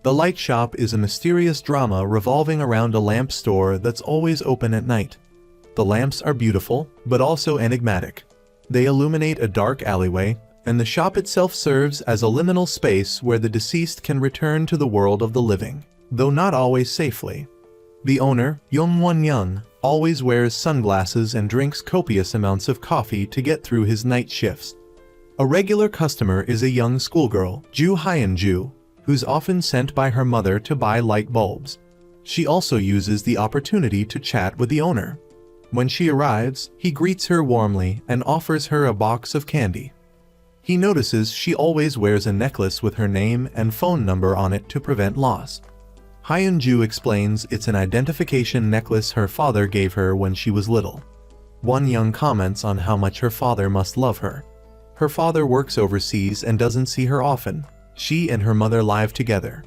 The light shop is a mysterious drama revolving around a lamp store that's always open at night. The lamps are beautiful, but also enigmatic. They illuminate a dark alleyway, and the shop itself serves as a liminal space where the deceased can return to the world of the living, though not always safely. The owner, Yongwon Young, always wears sunglasses and drinks copious amounts of coffee to get through his night shifts. A regular customer is a young schoolgirl, Ju Hyun-ju, who's often sent by her mother to buy light bulbs. She also uses the opportunity to chat with the owner. When she arrives, he greets her warmly and offers her a box of candy. He notices she always wears a necklace with her name and phone number on it to prevent loss. Hyun-ju explains it's an identification necklace her father gave her when she was little. Won Young comments on how much her father must love her. Her father works overseas and doesn't see her often. She and her mother live together.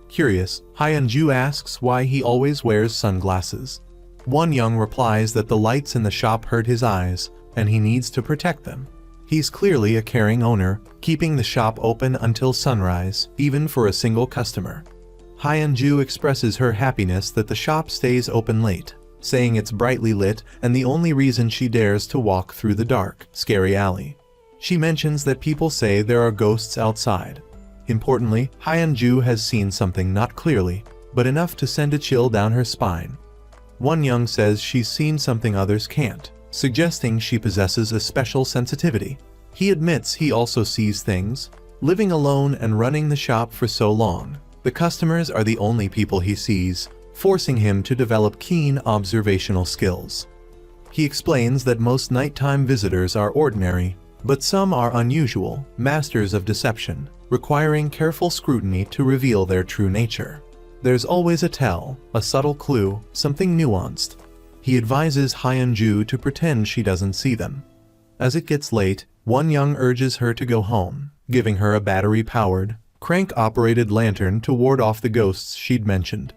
Curious, Hyun-ju asks why he always wears sunglasses. Won Young replies that the lights in the shop hurt his eyes, and he needs to protect them. He's clearly a caring owner, keeping the shop open until sunrise, even for a single customer. Hyun-ju expresses her happiness that the shop stays open late, saying it's brightly lit and the only reason she dares to walk through the dark, scary alley. She mentions that people say there are ghosts outside. Importantly, Hyun-ju has seen something not clearly, but enough to send a chill down her spine. Won Young says she's seen something others can't, suggesting she possesses a special sensitivity. He admits he also sees things. Living alone and running the shop for so long, the customers are the only people he sees, forcing him to develop keen observational skills. He explains that most nighttime visitors are ordinary, but some are unusual, masters of deception, requiring careful scrutiny to reveal their true nature. There's always a tell, a subtle clue, something nuanced. He advises Hyun-ju to pretend she doesn't see them. As it gets late, Won Young urges her to go home, giving her a battery-powered, crank-operated lantern to ward off the ghosts she'd mentioned.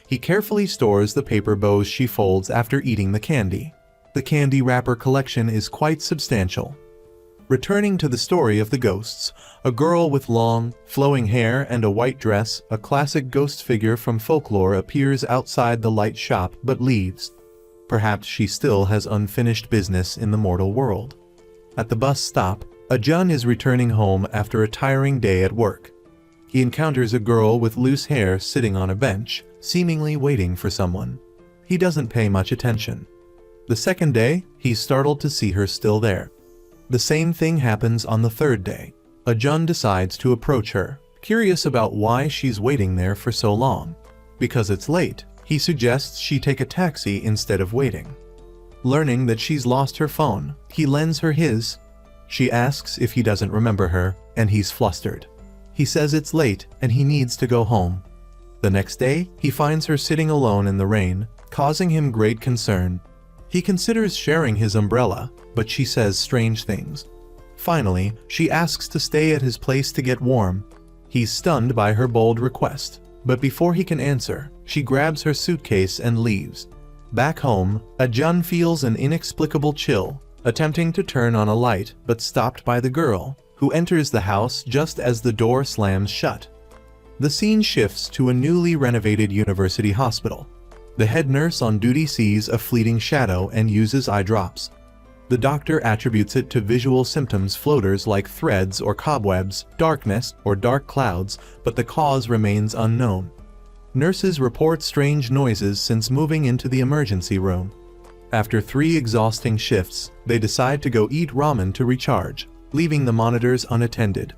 He carefully stores the paper bows she folds after eating the candy. The candy wrapper collection is quite substantial. Returning to the story of the ghosts, a girl with long, flowing hair and a white dress, a classic ghost figure from folklore, appears outside the light shop but leaves. Perhaps she still has unfinished business in the mortal world. At the bus stop, Ajun is returning home after a tiring day at work. He encounters a girl with loose hair sitting on a bench, seemingly waiting for someone. He doesn't pay much attention. The second day, he's startled to see her still there. The same thing happens on the third day. Ajun decides to approach her, curious about why she's waiting there for so long. Because it's late, he suggests she take a taxi instead of waiting. Learning that she's lost her phone, he lends her his. She asks if he doesn't remember her, and he's flustered. He says it's late and he needs to go home. The next day, he finds her sitting alone in the rain, causing him great concern. He considers sharing his umbrella, but she says strange things. Finally, she asks to stay at his place to get warm. He's stunned by her bold request, but before he can answer, she grabs her suitcase and leaves. Back home, Ajun feels an inexplicable chill, attempting to turn on a light but stopped by the girl, who enters the house just as the door slams shut. The scene shifts to a newly renovated university hospital. The head nurse on duty sees a fleeting shadow and uses eye drops. The doctor attributes it to visual symptoms, floaters like threads or cobwebs, darkness or dark clouds, but the cause remains unknown. Nurses report strange noises since moving into the emergency room. After 3 exhausting shifts, they decide to go eat ramen to recharge, leaving the monitors unattended.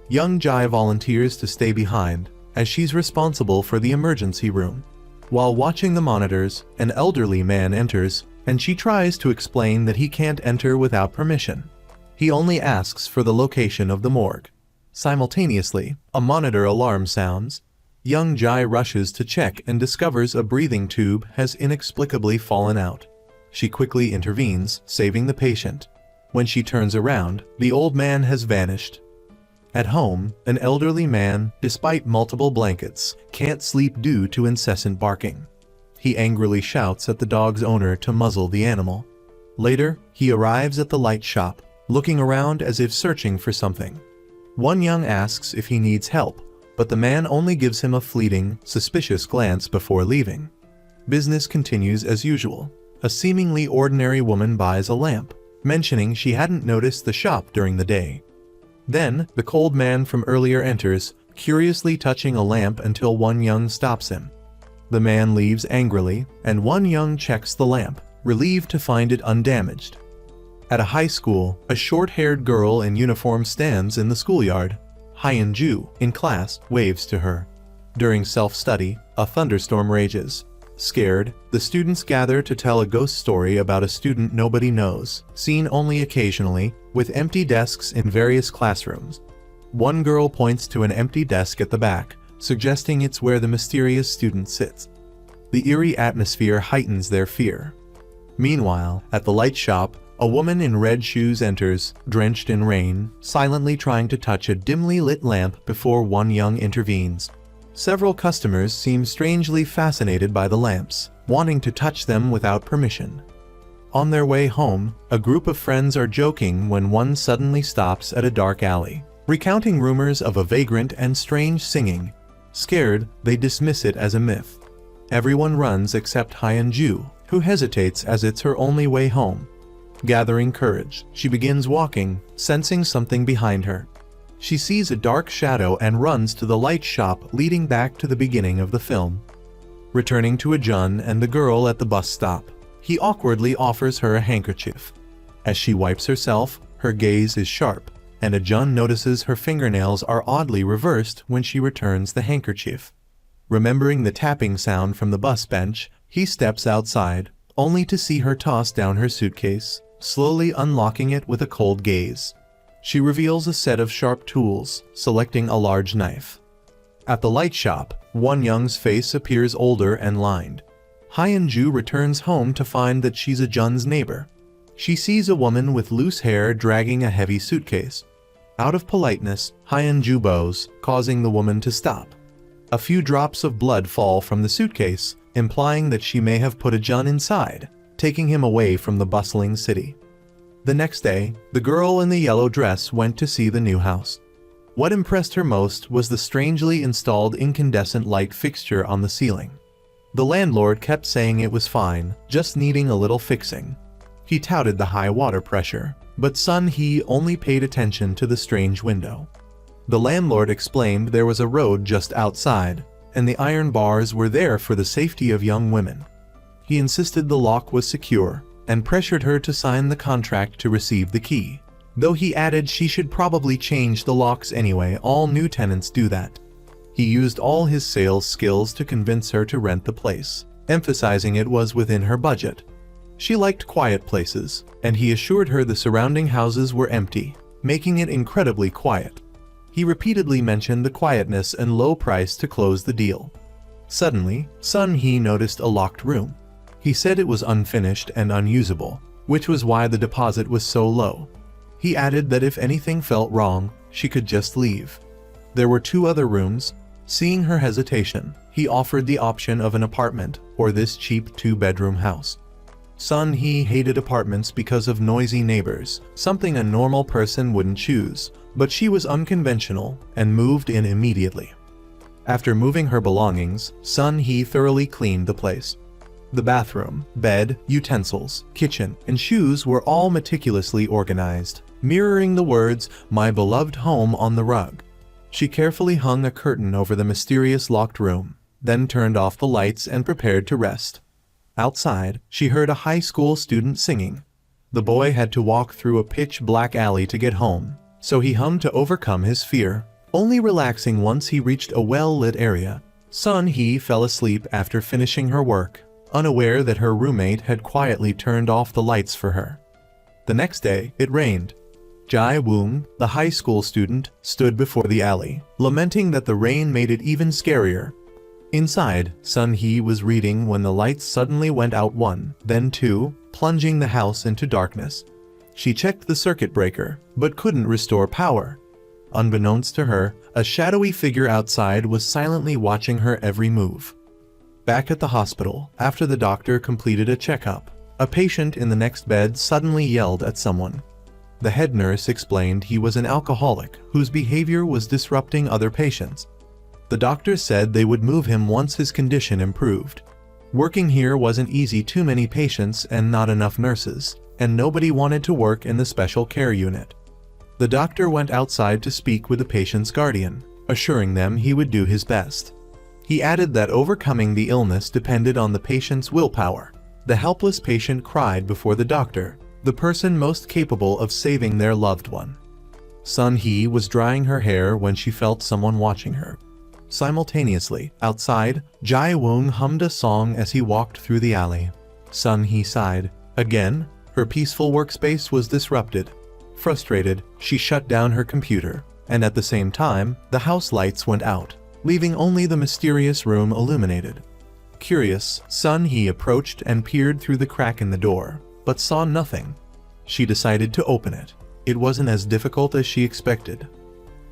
Young Jai volunteers to stay behind, as she's responsible for the emergency room. While watching the monitors, an elderly man enters, and she tries to explain that he can't enter without permission. He only asks for the location of the morgue. Simultaneously, a monitor alarm sounds. Young Jai rushes to check and discovers a breathing tube has inexplicably fallen out. She quickly intervenes, saving the patient. When she turns around, the old man has vanished. At home, an elderly man, despite multiple blankets, can't sleep due to incessant barking. He angrily shouts at the dog's owner to muzzle the animal. Later, he arrives at the light shop, looking around as if searching for something. Won Young asks if he needs help, but the man only gives him a fleeting, suspicious glance before leaving. Business continues as usual. A seemingly ordinary woman buys a lamp, mentioning she hadn't noticed the shop during the day. Then, the cold man from earlier enters, curiously touching a lamp until Won Young stops him. The man leaves angrily, and Won Young checks the lamp, relieved to find it undamaged. At a high school, a short-haired girl in uniform stands in the schoolyard. Hyun-ju, in class, waves to her. During self-study, a thunderstorm rages. Scared, the students gather to tell a ghost story about a student nobody knows, seen only occasionally, with empty desks in various classrooms. One girl points to an empty desk at the back, suggesting it's where the mysterious student sits. The eerie atmosphere heightens their fear. Meanwhile, at the light shop, a woman in red shoes enters, drenched in rain, silently trying to touch a dimly lit lamp before Won Young intervenes. Several customers seem strangely fascinated by the lamps, wanting to touch them without permission. On their way home, a group of friends are joking when one suddenly stops at a dark alley, recounting rumors of a vagrant and strange singing. Scared, they dismiss it as a myth. Everyone runs except Hyun-ju, who hesitates as it's her only way home. Gathering courage, she begins walking, sensing something behind her. She sees a dark shadow and runs to the light shop leading back to the beginning of the film. Returning to Ajun and the girl at the bus stop, he awkwardly offers her a handkerchief. As she wipes herself, her gaze is sharp, and Ajun notices her fingernails are oddly reversed when she returns the handkerchief. Remembering the tapping sound from the bus bench, he steps outside, only to see her toss down her suitcase, slowly unlocking it with a cold gaze. She reveals a set of sharp tools, selecting a large knife. At the light shop, Won Young's face appears older and lined. Hyun-ju returns home to find that she's Ajun's neighbor. She sees a woman with loose hair dragging a heavy suitcase. Out of politeness, Hyun-ju bows, causing the woman to stop. A few drops of blood fall from the suitcase, implying that she may have put Ajun inside, taking him away from the bustling city. The next day, the girl in the yellow dress went to see the new house. What impressed her most was the strangely installed incandescent light fixture on the ceiling. The landlord kept saying it was fine, just needing a little fixing. He touted the high water pressure, but Sun Hee only paid attention to the strange window. The landlord explained there was a road just outside, and the iron bars were there for the safety of young women. He insisted the lock was secure, and pressured her to sign the contract to receive the key, though he added she should probably change the locks anyway, all new tenants do that. He used all his sales skills to convince her to rent the place, emphasizing it was within her budget. She liked quiet places, and he assured her the surrounding houses were empty, making it incredibly quiet. He repeatedly mentioned the quietness and low price to close the deal. Suddenly, Sun Hee noticed a locked room. He said it was unfinished and unusable, which was why the deposit was so low. He added that if anything felt wrong, she could just leave. There were 2 other rooms. Seeing her hesitation, he offered the option of an apartment or this cheap 2-bedroom house. Sun Hee hated apartments because of noisy neighbors, something a normal person wouldn't choose, but she was unconventional and moved in immediately. After moving her belongings, Sun Hee thoroughly cleaned the place. The bathroom, bed, utensils, kitchen, and shoes were all meticulously organized, mirroring the words, "My beloved home," on the rug. She carefully hung a curtain over the mysterious locked room, then turned off the lights and prepared to rest. Outside, she heard a high school student singing. The boy had to walk through a pitch-black alley to get home, so he hummed to overcome his fear, only relaxing once he reached a well-lit area. Sun Hee fell asleep after finishing her work, unaware that her roommate had quietly turned off the lights for her. The next day, it rained. Jae Woong, the high school student, stood before the alley, lamenting that the rain made it even scarier. Inside, Sun Hee was reading when the lights suddenly went out 1, then 2, plunging the house into darkness. She checked the circuit breaker, but couldn't restore power. Unbeknownst to her, a shadowy figure outside was silently watching her every move. Back at the hospital, after the doctor completed a checkup, a patient in the next bed suddenly yelled at someone. The head nurse explained he was an alcoholic whose behavior was disrupting other patients. The doctor said they would move him once his condition improved. Working here wasn't easy, too many patients and not enough nurses, and nobody wanted to work in the special care unit. The doctor went outside to speak with the patient's guardian, assuring them he would do his best. He added that overcoming the illness depended on the patient's willpower. The helpless patient cried before the doctor, the person most capable of saving their loved one. Sun Hee was drying her hair when she felt someone watching her. Simultaneously, outside, Jai Woong hummed a song as he walked through the alley. Sun Hee sighed. Again, her peaceful workspace was disrupted. Frustrated, she shut down her computer, and at the same time, the house lights went out, leaving only the mysterious room illuminated. Curious, Sun Hee approached and peered through the crack in the door, but saw nothing. She decided to open it. It wasn't as difficult as she expected.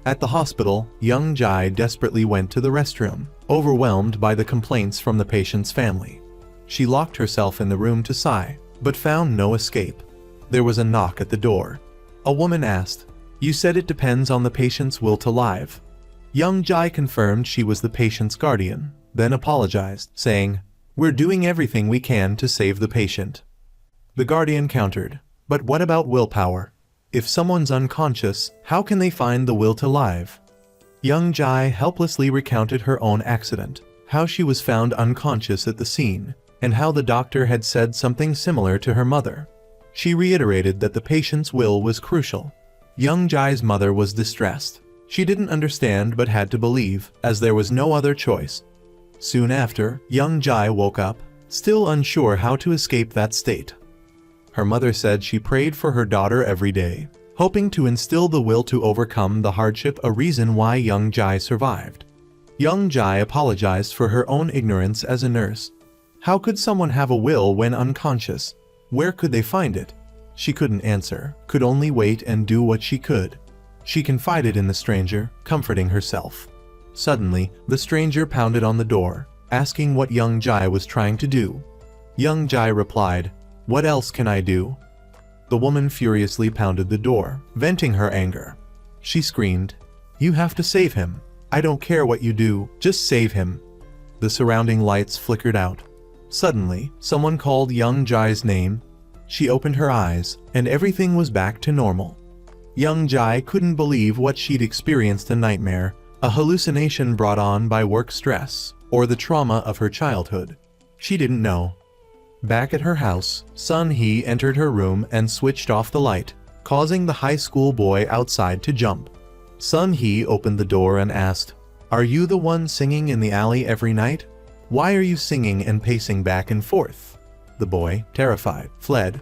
At the hospital, young Jai desperately went to the restroom, overwhelmed by the complaints from the patient's family. She locked herself in the room to sigh, but found no escape. There was a knock at the door. A woman asked, "You said it depends on the patient's will to live." Young Jai confirmed she was the patient's guardian, then apologized, saying, "We're doing everything we can to save the patient." The guardian countered, "But what about willpower? If someone's unconscious, how can they find the will to live?" Young Jai helplessly recounted her own accident, how she was found unconscious at the scene, and how the doctor had said something similar to her mother. She reiterated that the patient's will was crucial. Young Jai's mother was distressed. She didn't understand but had to believe, as there was no other choice. Soon after, young Jai woke up, still unsure how to escape that state. Her mother said she prayed for her daughter every day, hoping to instill the will to overcome the hardship, a reason why young Jai survived. Young Jai apologized for her own ignorance as a nurse. How could someone have a will when unconscious? Where could they find it? She couldn't answer, could only wait and do what she could. She confided in the stranger, comforting herself. Suddenly, the stranger pounded on the door, asking what young Jai was trying to do. Young Jai replied, "What else can I do?" The woman furiously pounded the door, venting her anger. She screamed, "You have to save him. I don't care what you do, just save him." The surrounding lights flickered out. Suddenly, someone called young Jai's name. She opened her eyes, and everything was back to normal. Young Jai couldn't believe what she'd experienced: a nightmare, a hallucination brought on by work stress, or the trauma of her childhood. She didn't know. Back at her house, Sun Hee entered her room and switched off the light, causing the high school boy outside to jump. Sun Hee opened the door and asked, "Are you the one singing in the alley every night? Why are you singing and pacing back and forth?" The boy, terrified, fled.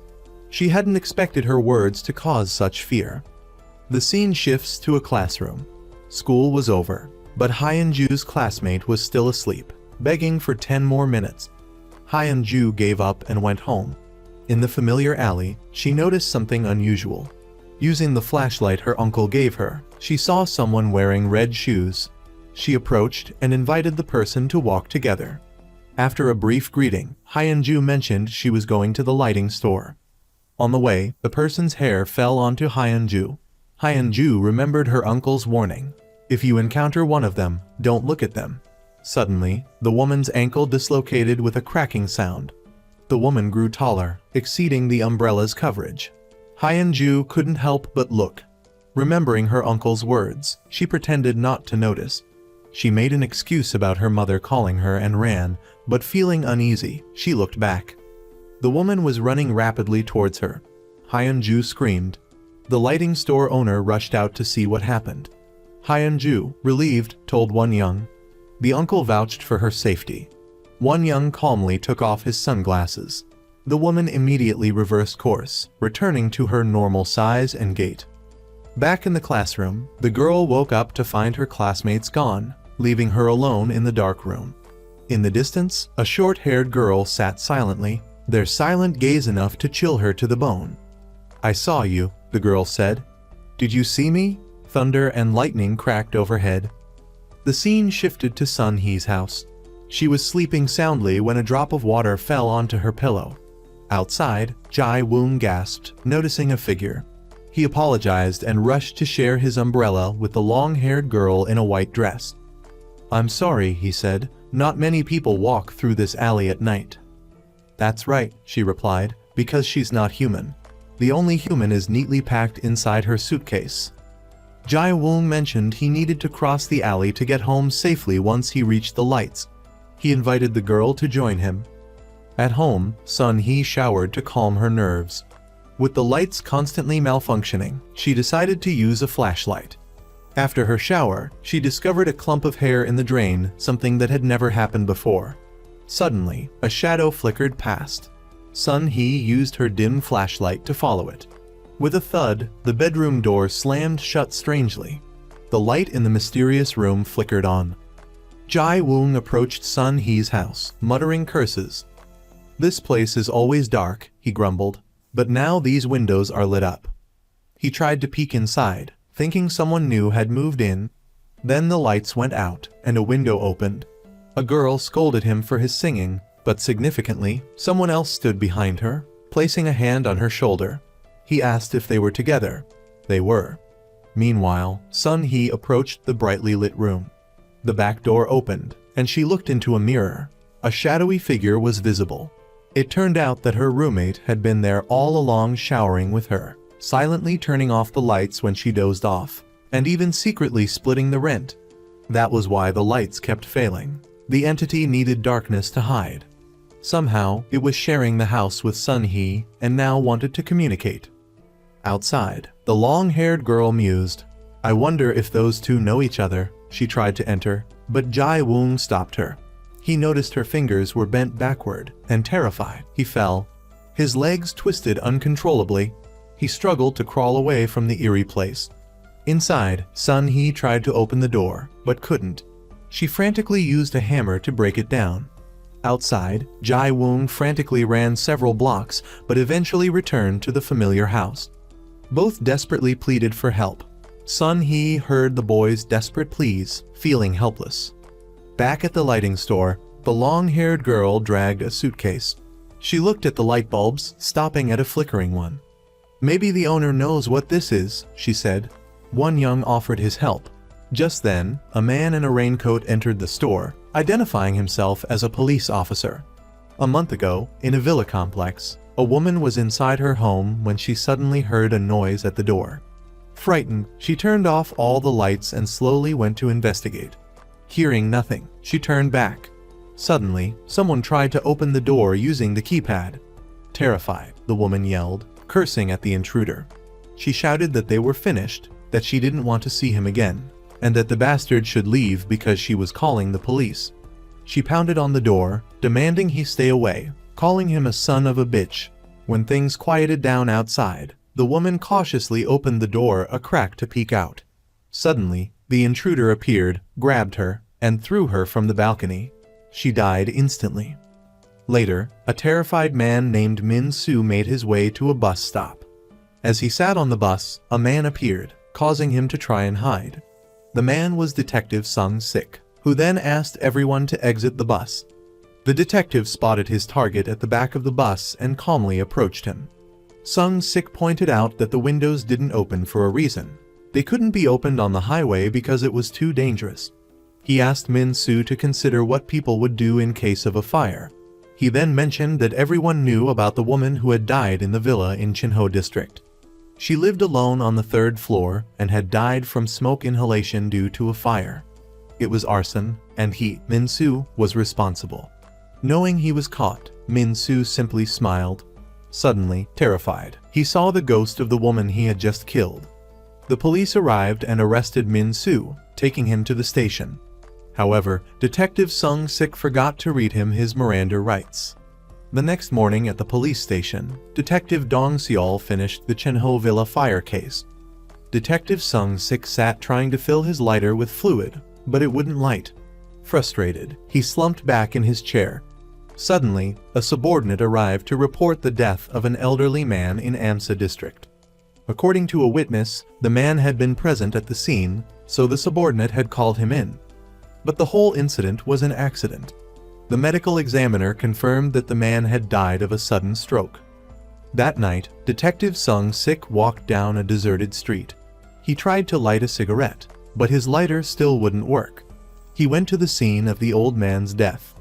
She hadn't expected her words to cause such fear. The scene shifts to a classroom. School was over, but Hyun-ju's classmate was still asleep, begging for 10 more minutes. Hyun-ju gave up and went home. In the familiar alley, she noticed something unusual. Using the flashlight her uncle gave her, she saw someone wearing red shoes. She approached and invited the person to walk together. After a brief greeting, Hyun-ju mentioned she was going to the lighting store. On the way, the person's hair fell onto Hyun-ju. Hyun-ju remembered her uncle's warning. If you encounter one of them, don't look at them. Suddenly, the woman's ankle dislocated with a cracking sound. The woman grew taller, exceeding the umbrella's coverage. Hyun-ju couldn't help but look. Remembering her uncle's words, she pretended not to notice. She made an excuse about her mother calling her and ran, but feeling uneasy, she looked back. The woman was running rapidly towards her. Hyun-ju screamed. The lighting store owner rushed out to see what happened. Hyun-ju, relieved, told Won Young. The uncle vouched for her safety. Won Young calmly took off his sunglasses. The woman immediately reversed course, returning to her normal size and gait. Back in the classroom, the girl woke up to find her classmates gone, leaving her alone in the dark room. In the distance, a short-haired girl sat silently, their silent gaze enough to chill her to the bone. "I saw you," the girl said. "Did you see me?" Thunder and lightning cracked overhead. The scene shifted to Sun Hee's house. She was sleeping soundly when a drop of water fell onto her pillow. Outside, Jai Woong gasped, noticing a figure. He apologized and rushed to share his umbrella with the long-haired girl in a white dress. "I'm sorry," he said, "not many people walk through this alley at night." "That's right," she replied, "because she's not human. The only human is neatly packed inside her suitcase." Jai Woong mentioned he needed to cross the alley to get home safely once he reached the lights. He invited the girl to join him. At home, Sun Hee showered to calm her nerves. With the lights constantly malfunctioning, she decided to use a flashlight. After her shower, she discovered a clump of hair in the drain, something that had never happened before. Suddenly, a shadow flickered past. Sun Hee used her dim flashlight to follow it. With a thud, the bedroom door slammed shut strangely. The light in the mysterious room flickered on. Jai Woong approached Sun Hee's house, muttering curses. "This place is always dark," he grumbled, "but now these windows are lit up." He tried to peek inside, thinking someone new had moved in. Then the lights went out, and a window opened. A girl scolded him for his singing, but significantly, someone else stood behind her, placing a hand on her shoulder. He asked if they were together. They were. Meanwhile, Sun Hee approached the brightly lit room. The back door opened, and she looked into a mirror. A shadowy figure was visible. It turned out that her roommate had been there all along, showering with her, silently turning off the lights when she dozed off, and even secretly splitting the rent. That was why the lights kept failing. The entity needed darkness to hide. Somehow, it was sharing the house with Sun Hee, and now wanted to communicate. Outside, the long-haired girl mused. "I wonder if those two know each other." She tried to enter, but Jai Woong stopped her. He noticed her fingers were bent backward, and terrified, he fell. His legs twisted uncontrollably. He struggled to crawl away from the eerie place. Inside, Sun Hee tried to open the door, but couldn't. She frantically used a hammer to break it down. Outside, Jai Woong frantically ran several blocks, but eventually returned to the familiar house. Both desperately pleaded for help. Sun Hee heard the boys' desperate pleas, feeling helpless. Back at the lighting store, the long-haired girl dragged a suitcase. She looked at the light bulbs, stopping at a flickering one. "Maybe the owner knows what this is," she said. One young offered his help. Just then, a man in a raincoat entered the store, identifying himself as a police officer. A month ago, in a villa complex, a woman was inside her home when she suddenly heard a noise at the door. Frightened, she turned off all the lights and slowly went to investigate. Hearing nothing, she turned back. Suddenly, someone tried to open the door using the keypad. Terrified, the woman yelled, cursing at the intruder. She shouted that they were finished, that she didn't want to see him again, and that the bastard should leave because she was calling the police. She pounded on the door, demanding he stay away, calling him a son of a bitch. When things quieted down outside, the woman cautiously opened the door a crack to peek out. Suddenly, the intruder appeared, grabbed her, and threw her from the balcony. She died instantly. Later, a terrified man named Min Soo made his way to a bus stop. As he sat on the bus, a man appeared, causing him to try and hide. The man was Detective Sung Sik, who then asked everyone to exit the bus. The detective spotted his target at the back of the bus and calmly approached him. Sung Sik pointed out that the windows didn't open for a reason. They couldn't be opened on the highway because it was too dangerous. He asked Min Soo to consider what people would do in case of a fire. He then mentioned that everyone knew about the woman who had died in the villa in Chinho district. She lived alone on the 3rd floor and had died from smoke inhalation due to a fire. It was arson, and he, Min Soo, was responsible. Knowing he was caught, Min Soo simply smiled. Suddenly, terrified, he saw the ghost of the woman he had just killed. The police arrived and arrested Min Soo, taking him to the station. However, Detective Sung Sik forgot to read him his Miranda rights. The next morning at the police station, Detective Dong Seol finished the Chinho Villa fire case. Detective Sung Sik sat trying to fill his lighter with fluid, but it wouldn't light. Frustrated, he slumped back in his chair. Suddenly, a subordinate arrived to report the death of an elderly man in Amsa district. According to a witness, the man had been present at the scene, so the subordinate had called him in. But the whole incident was an accident. The medical examiner confirmed that the man had died of a sudden stroke. That night, Detective Sung Sik walked down a deserted street. He tried to light a cigarette, but his lighter still wouldn't work. He went to the scene of the old man's death.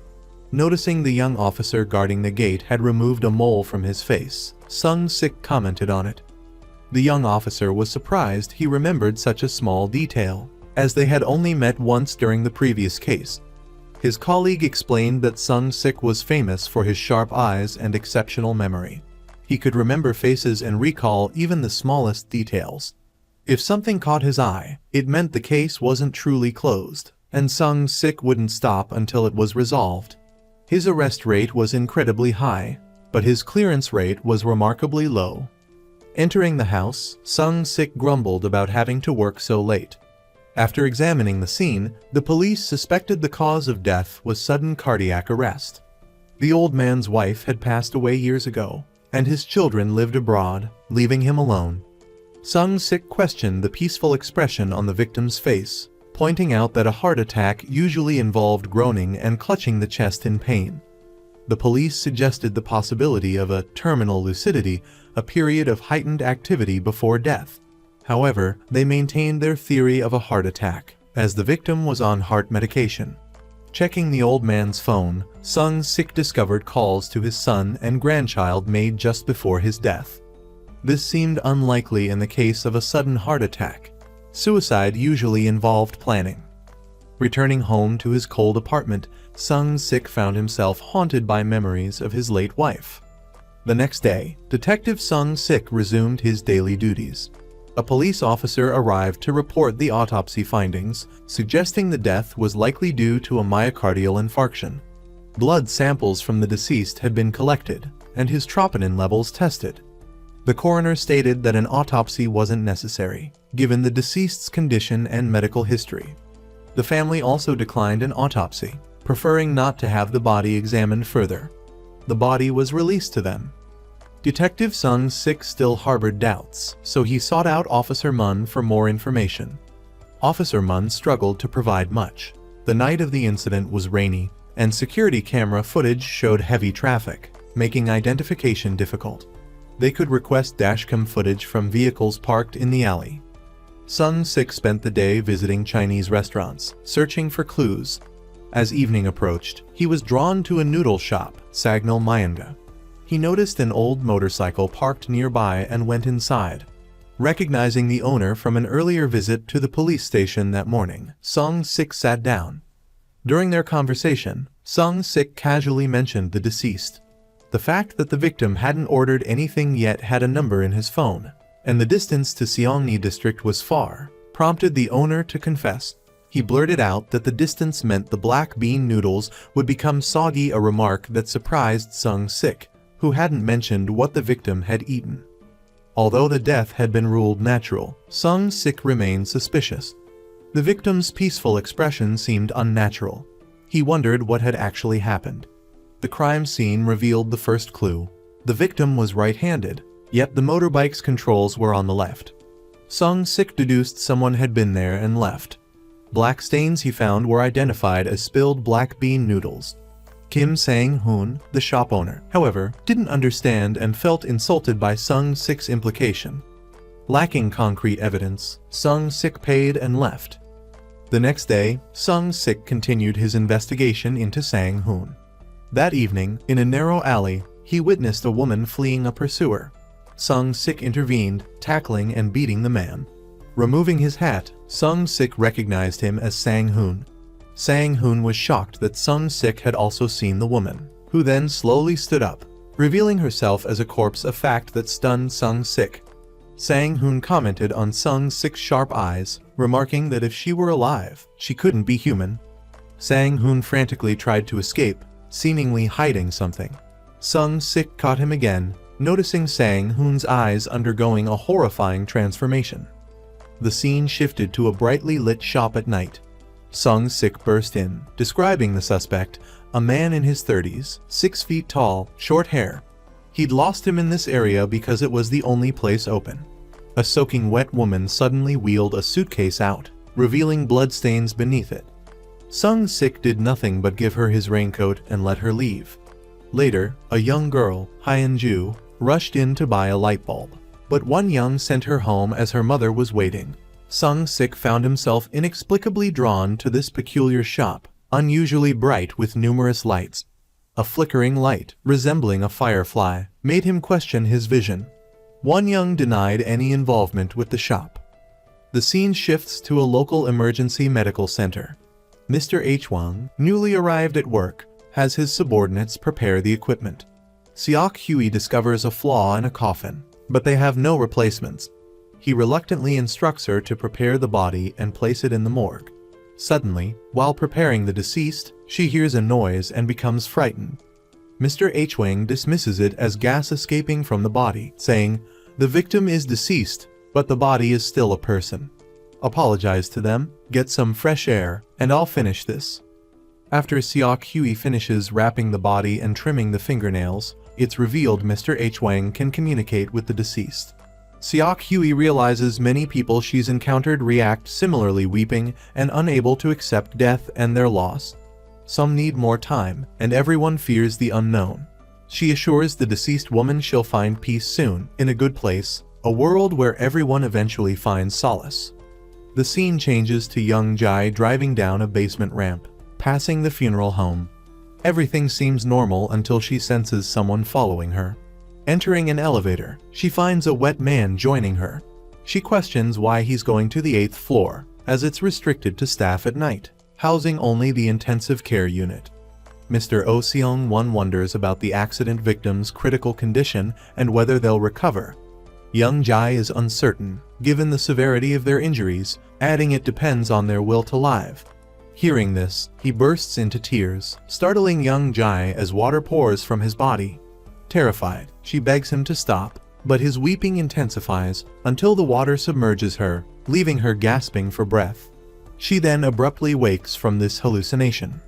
Noticing the young officer guarding the gate had removed a mole from his face, Sung-sik commented on it. The young officer was surprised he remembered such a small detail, as they had only met once during the previous case. His colleague explained that Sung-sik was famous for his sharp eyes and exceptional memory. He could remember faces and recall even the smallest details. If something caught his eye, it meant the case wasn't truly closed, and Sung-sik wouldn't stop until it was resolved. His arrest rate was incredibly high, but his clearance rate was remarkably low. Entering the house, Sung-sik grumbled about having to work so late. After examining the scene, the police suspected the cause of death was sudden cardiac arrest. The old man's wife had passed away years ago, and his children lived abroad, leaving him alone. Sung-sik questioned the peaceful expression on the victim's face, pointing out that a heart attack usually involved groaning and clutching the chest in pain. The police suggested the possibility of a terminal lucidity, a period of heightened activity before death. However, they maintained their theory of a heart attack, as the victim was on heart medication. Checking the old man's phone, Sung-sik discovered calls to his son and grandchild made just before his death. This seemed unlikely in the case of a sudden heart attack. Suicide usually involved planning. Returning home to his cold apartment, Sung-sik found himself haunted by memories of his late wife. The next day, Detective Sung-sik resumed his daily duties. A police officer arrived to report the autopsy findings, suggesting the death was likely due to a myocardial infarction. Blood samples from the deceased had been collected, and his troponin levels tested. The coroner stated that an autopsy wasn't necessary, given the deceased's condition and medical history. The family also declined an autopsy, preferring not to have the body examined further. The body was released to them. Detective Sung-sik still harbored doubts, so he sought out Officer Mun for more information. Officer Mun struggled to provide much. The night of the incident was rainy, and security camera footage showed heavy traffic, making identification difficult. They could request dashcam footage from vehicles parked in the alley. Sung-sik spent the day visiting Chinese restaurants, searching for clues. As evening approached, he was drawn to a noodle shop, Sagnal Myanga. He noticed an old motorcycle parked nearby and went inside. Recognizing the owner from an earlier visit to the police station that morning, Sung-sik sat down. During their conversation, Sung-sik casually mentioned the deceased. The fact that the victim hadn't ordered anything yet had a number in his phone, and the distance to Seongni district was far, prompted the owner to confess. He blurted out that the distance meant the black bean noodles would become soggy, a remark that surprised Sung-sik, who hadn't mentioned what the victim had eaten. Although the death had been ruled natural, Sung-sik remained suspicious. The victim's peaceful expression seemed unnatural. He wondered what had actually happened. The crime scene revealed the first clue. The victim was right-handed, yet the motorbike's controls were on the left. Sung-sik deduced someone had been there and left. Black stains he found were identified as spilled black bean noodles. Kim Sang-hoon, the shop owner, however, didn't understand and felt insulted by Sung-sik's implication. Lacking concrete evidence, Sung-sik paid and left. The next day, Sung-sik continued his investigation into Sang-hoon. That evening, in a narrow alley, he witnessed a woman fleeing a pursuer. Sung-sik intervened, tackling and beating the man. Removing his hat, Sung-sik recognized him as Sang-hoon. Sang-hoon was shocked that Sung-sik had also seen the woman, who then slowly stood up, revealing herself as a corpse, a fact that stunned Sung-sik. Sang-hoon commented on Sung-sik's sharp eyes, remarking that if she were alive, she couldn't be human. Sang-hoon frantically tried to escape, seemingly hiding something. Sung-sik caught him again, noticing Sang-hoon's eyes undergoing a horrifying transformation. The scene shifted to a brightly lit shop at night. Sung-sik burst in, describing the suspect, a man in his 30s, 6 feet tall, short hair. He'd lost him in this area because it was the only place open. A soaking wet woman suddenly wheeled a suitcase out, revealing bloodstains beneath it. Sung-sik did nothing but give her his raincoat and let her leave. Later, a young girl, Hyun-ju, rushed in to buy a light bulb, but Won-young sent her home as her mother was waiting. Sung-sik found himself inexplicably drawn to this peculiar shop, unusually bright with numerous lights. A flickering light, resembling a firefly, made him question his vision. Won Young denied any involvement with the shop. The scene shifts to a local emergency medical center. Mr. H. Wang, newly arrived at work, has his subordinates prepare the equipment. Seok Hui discovers a flaw in a coffin, but they have no replacements. He reluctantly instructs her to prepare the body and place it in the morgue. Suddenly, while preparing the deceased, she hears a noise and becomes frightened. Mr. H. Wang dismisses it as gas escaping from the body, saying, "The victim is deceased, but the body is still a person. Apologize to them, get some fresh air, and I'll finish this." After Seok Hui finishes wrapping the body and trimming the fingernails, it's revealed Mr. H. Wang can communicate with the deceased. Seok Hui realizes many people she's encountered react similarly, weeping and unable to accept death and their loss. Some need more time, and everyone fears the unknown. She assures the deceased woman she'll find peace soon, in a good place, a world where everyone eventually finds solace. The scene changes to Young Jai driving down a basement ramp, passing the funeral home. Everything seems normal until she senses someone following her. Entering an elevator, she finds a wet man joining her. She questions why he's going to the 8th floor, as it's restricted to staff at night, housing only the intensive care unit. Mr. Oh Seong-won wonders about the accident victim's critical condition and whether they'll recover. Young Jai is uncertain, given the severity of their injuries, adding it depends on their will to live. Hearing this, he bursts into tears, startling Young Jai as water pours from his body. Terrified, she begs him to stop, but his weeping intensifies until the water submerges her, leaving her gasping for breath. She then abruptly wakes from this hallucination.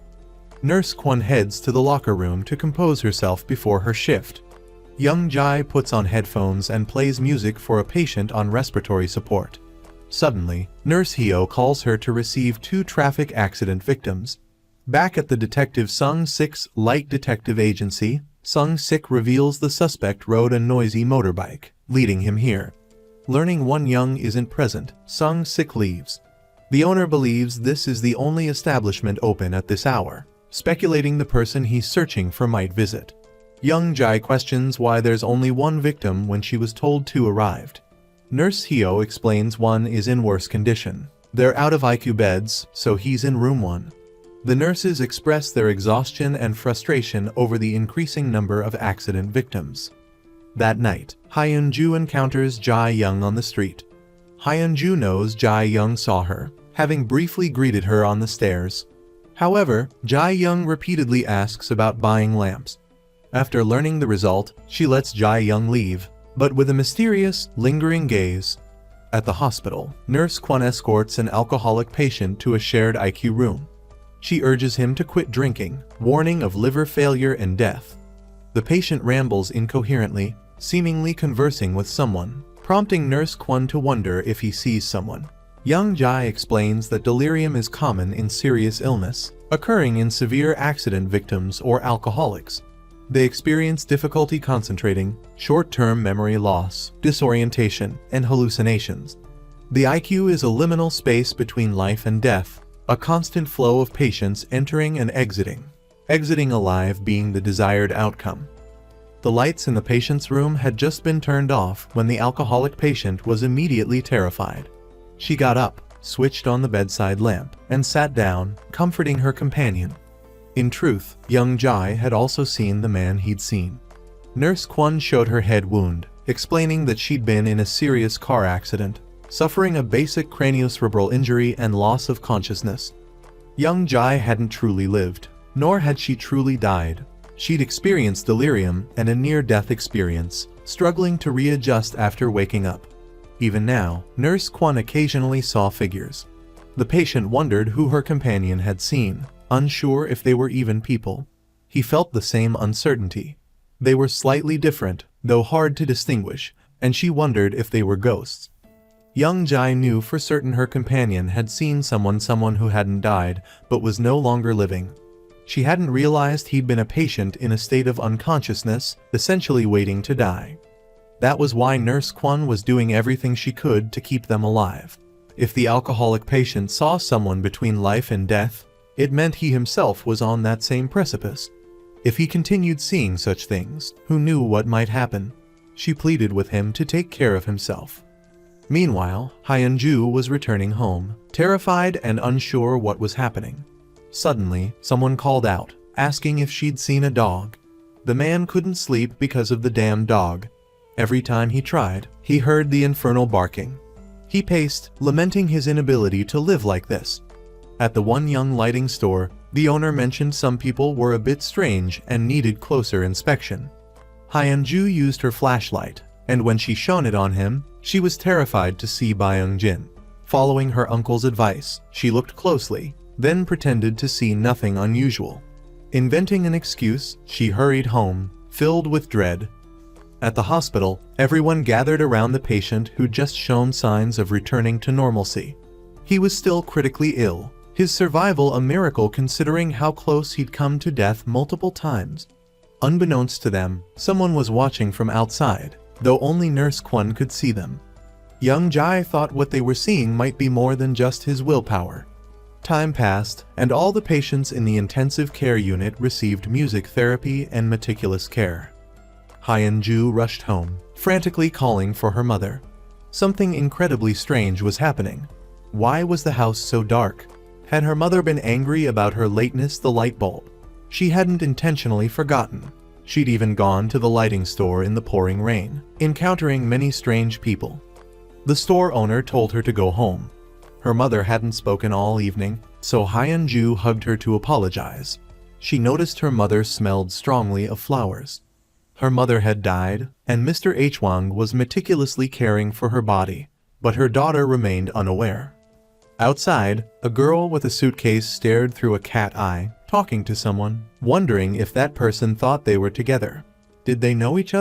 Nurse Kwon heads to the locker room to compose herself before her shift. Young Jai puts on headphones and plays music for a patient on respiratory support. Suddenly, Nurse Hyo calls her to receive 2 traffic accident victims. Back at the Detective Sung-sik's Light Detective Agency, Sung-sik reveals the suspect rode a noisy motorbike, leading him here. Learning Won Young isn't present, Sung-sik leaves. The owner believes this is the only establishment open at this hour, speculating the person he's searching for might visit. Young Jai questions why there's only 1 victim when she was told 2 arrived. Nurse Hyo explains 1 is in worse condition. They're out of IQ beds, so he's in room 1. The nurses express their exhaustion and frustration over the increasing number of accident victims. That night, Hyun-ju encounters Jae Young on the street. Hyun-ju knows Jae Young saw her, having briefly greeted her on the stairs. However, Jae Young repeatedly asks about buying lamps. After learning the result, she lets Jae Young leave, but with a mysterious, lingering gaze. At the hospital, Nurse Kwon escorts an alcoholic patient to a shared IQ room. She urges him to quit drinking, warning of liver failure and death. The patient rambles incoherently, seemingly conversing with someone, prompting Nurse Kwon to wonder if he sees someone. Young Jai explains that delirium is common in serious illness, occurring in severe accident victims or alcoholics. They experience difficulty concentrating, short-term memory loss, disorientation, and hallucinations. The IQ is a liminal space between life and death, a constant flow of patients entering and exiting alive being the desired outcome. The lights in the patient's room had just been turned off when the alcoholic patient was immediately terrified. She got up, switched on the bedside lamp, and sat down, comforting her companion. In truth, Young Jai had also seen the man he'd seen. Nurse Kwon showed her head wound, explaining that she'd been in a serious car accident, suffering a basic craniocerebral injury and loss of consciousness. Young Jai hadn't truly lived, nor had she truly died. She'd experienced delirium and a near-death experience, struggling to readjust after waking up. Even now, Nurse Kwon occasionally saw figures. The patient wondered who her companion had seen, unsure if they were even people. He felt the same uncertainty. They were slightly different, though hard to distinguish, and she wondered if they were ghosts. Young Jai knew for certain her companion had seen someone who hadn't died, but was no longer living. She hadn't realized he'd been a patient in a state of unconsciousness, essentially waiting to die. That was why Nurse Kwon was doing everything she could to keep them alive. If the alcoholic patient saw someone between life and death, it meant he himself was on that same precipice. If he continued seeing such things, who knew what might happen? She pleaded with him to take care of himself. Meanwhile, Hyun-ju was returning home, terrified and unsure what was happening. Suddenly, someone called out, asking if she'd seen a dog. The man couldn't sleep because of the damn dog. Every time he tried, he heard the infernal barking. He paced, lamenting his inability to live like this. At the One Young lighting store, the owner mentioned some people were a bit strange and needed closer inspection. Hyun-ju used her flashlight, and when she shone it on him, she was terrified to see Byung-jin. Following her uncle's advice, she looked closely, then pretended to see nothing unusual. Inventing an excuse, she hurried home, filled with dread. At the hospital, everyone gathered around the patient who'd just shown signs of returning to normalcy. He was still critically ill, his survival a miracle considering how close he'd come to death multiple times. Unbeknownst to them, someone was watching from outside, though only Nurse Kwon could see them. Young Jai thought what they were seeing might be more than just his willpower. Time passed, and all the patients in the intensive care unit received music therapy and meticulous care. Hyun-ju rushed home, frantically calling for her mother. Something incredibly strange was happening. Why was the house so dark? Had her mother been angry about her lateness the light bulb? She hadn't intentionally forgotten. She'd even gone to the lighting store in the pouring rain, encountering many strange people. The store owner told her to go home. Her mother hadn't spoken all evening, so Hyun-ju hugged her to apologize. She noticed her mother smelled strongly of flowers. Her mother had died, and Mr. Hwang was meticulously caring for her body, but her daughter remained unaware. Outside, a girl with a suitcase stared through a cat eye, talking to someone, wondering if that person thought they were together. Did they know each other?